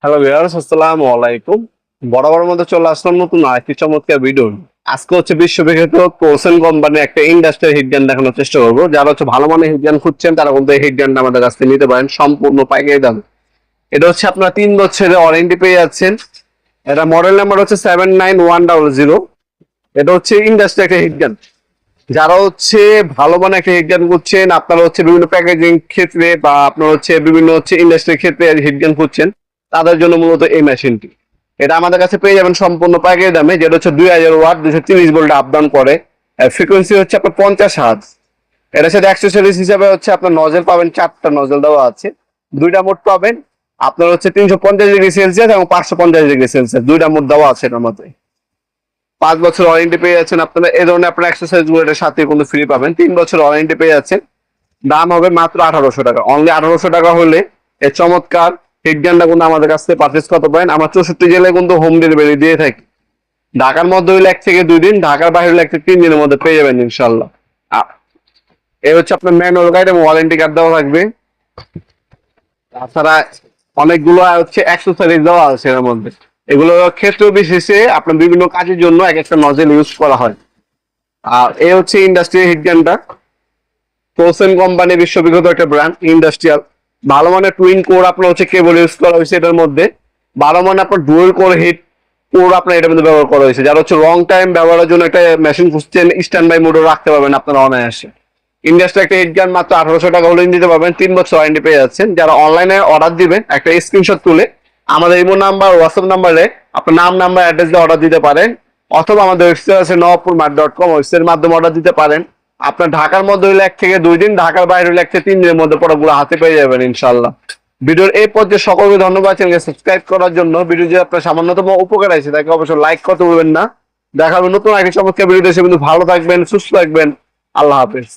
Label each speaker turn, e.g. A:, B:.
A: Hello viewers, আসসালামু আলাইকুম। বরাবর মধ্যে চলে আসলাম নতুন আরেকটি চমৎকার ভিডিও। আজকে হচ্ছে বিশ্ববিখ্যাত কোসেন কোম্পানির একটা ইন্ডাস্ট্রিয়াল হিট গান দেখানোর চেষ্টা করবো। যারা হচ্ছে ভালো মানের হিট গান খুঁজছেন তারা কিন্তু এই হিট গানটা আমাদের কাছ থেকে নিতে পারেন সম্পূর্ণ পাইকারি দাম। এটা হচ্ছে আপনার 3 বছরের ওয়ারেন্টি পেয়ে যাচ্ছেন। এটা মডেল নাম্বার হচ্ছে 79100। এটা হচ্ছে ইন্ডাস্ট্রি একটা হিট গান। যারা হচ্ছে ভালো মানের একটা হিট গান খুঁজছেন, আপনারা হচ্ছে বিভিন্ন প্যাকেজিং ক্ষেত্রে বা আপনার হচ্ছে বিভিন্ন হচ্ছে ইন্ডাস্ট্রির ক্ষেত্রে হিট গান খুঁজছেন, তাদের জন্য মূলত এই মেশিনটি। এটা আমাদের কাছে পেয়ে যাবেন সম্পূর্ণ প্যাকেজ দামে, যেটা হচ্ছে 2000 ওয়াট 230 ভোল্ট আপ ডাউন করে। ফ্রিকোয়েন্সি হচ্ছে আপনার 50 হার্জ। এটার সাথে অ্যাক্সেসরিজ হিসাবে হচ্ছে আপনার নজেল পাবেন, 4টা নজেল দেওয়া আছে। 2টা মোড পাবেন। আপনার হচ্ছে 350 ডিগ্রি সেলসিয়াস এবং 550 ডিগ্রি সেলসিয়াস 2টা মোড দেওয়া আছে এটার মধ্যে। 5 বছর ওয়ারেন্টি পেয়ে যাচ্ছেন আপনারা। এই ধরনের আপনার অ্যাক্সেসরিজ গুলো এটার সাথে কোনো ফ্রি পাবেন। 3 বছর ওয়ারেন্টি পেয়ে যাচ্ছেন। দাম হবে মাত্র 1800 টাকা। অনলি 1800 টাকা হলে এই চমৎকার হিট গানটা কিন্তু আমাদের কাছ থেকে পারচেস করতে পারেন। আমরা 64 জেলায় কিন্তু হোম ডেলিভারি দিয়ে থাকি। ঢাকার মধ্যে হইলে 1 থেকে 2 দিন, ঢাকার বাইরে হলে 1 থেকে 3 দিনের মধ্যে পেয়ে যাবেন ইনশাল্লাহ। এই হচ্ছে আপনার ম্যানুয়াল গাইড এবং ওয়ারেন্টি কার্ড দেওয়া থাকবে। তাছাড়া অনেকগুলো হচ্ছে অ্যাক্সেসরিজ দেওয়া আছে এর মধ্যে। এগুলো ক্ষেত্র বিশেষে আপনার বিভিন্ন কাজের জন্য এক একটা নজেল ইউজ করা হয়। আর এই হচ্ছে ইন্ডাস্ট্রিয়াল হিট গানটা। কোসেন কোম্পানি বিশ্ববিখ্যাত একটা ব্র্যান্ড ইন্ডাস্ট্রিয়াল। ভালো মানের টুইন কোর আপনার হচ্ছে কেবল ইউজ করা হয়েছে এটার মধ্যে। ভালো মানের আপনার ডুয়েল কোর হিট কোর আপনার এটার মধ্যে ব্যবহার করা হয়েছে। যারা হচ্ছে লং টাইম ব্যবহারের জন্য একটা মেশিন খুঁজছেন, স্ট্যান্ড বাই মোডও রাখতে পারবেন আপনারা অনায়াসে। ইন্ডাস্ট্রি একটা হিট গান মাত্র 1800 টাকা হলে নিতে পারবেন। 3 বছর ওয়ারেন্টি পেয়ে যাচ্ছেন। যারা অনলাইনে অর্ডার দিবেন একটা স্ক্রিনশট তুলে আমাদের ইমো নাম্বার হোয়াটসঅ্যাপ নাম্বারে আপনার নাম নাম্বার অ্যাড্রেস দিয়ে অর্ডার দিতে পারেন, অথবা আমাদের ওয়েবসাইট আছে নওয়াবপুরমার্ট.com, ওয়েবসাইটের মাধ্যমে অর্ডার দিতে পারেন। আপনার ঢাকার মধ্যে হইলে 1 থেকে 2 দিন, ঢাকার বাইরে হইলে 1 থেকে 3 দিনের মধ্যে প্রোডাক্টগুলো হাতে পেয়ে যাবেন ইনশাল্লাহ। ভিডিওর এই পর্যায়ে সকলকে ধন্যবাদ চ্যানেলকে সাবস্ক্রাইব করার জন্য। ভিডিও যদি আপনার সামান্যতম উপকার আছে তাকে অবশ্যই লাইক করতে ভুলবেন না। দেখা হবে নতুন একটি চমৎকার ভিডিও। দেশে কিন্তু ভালো থাকবেন, সুস্থ থাকবেন। আল্লাহ হাফেজ।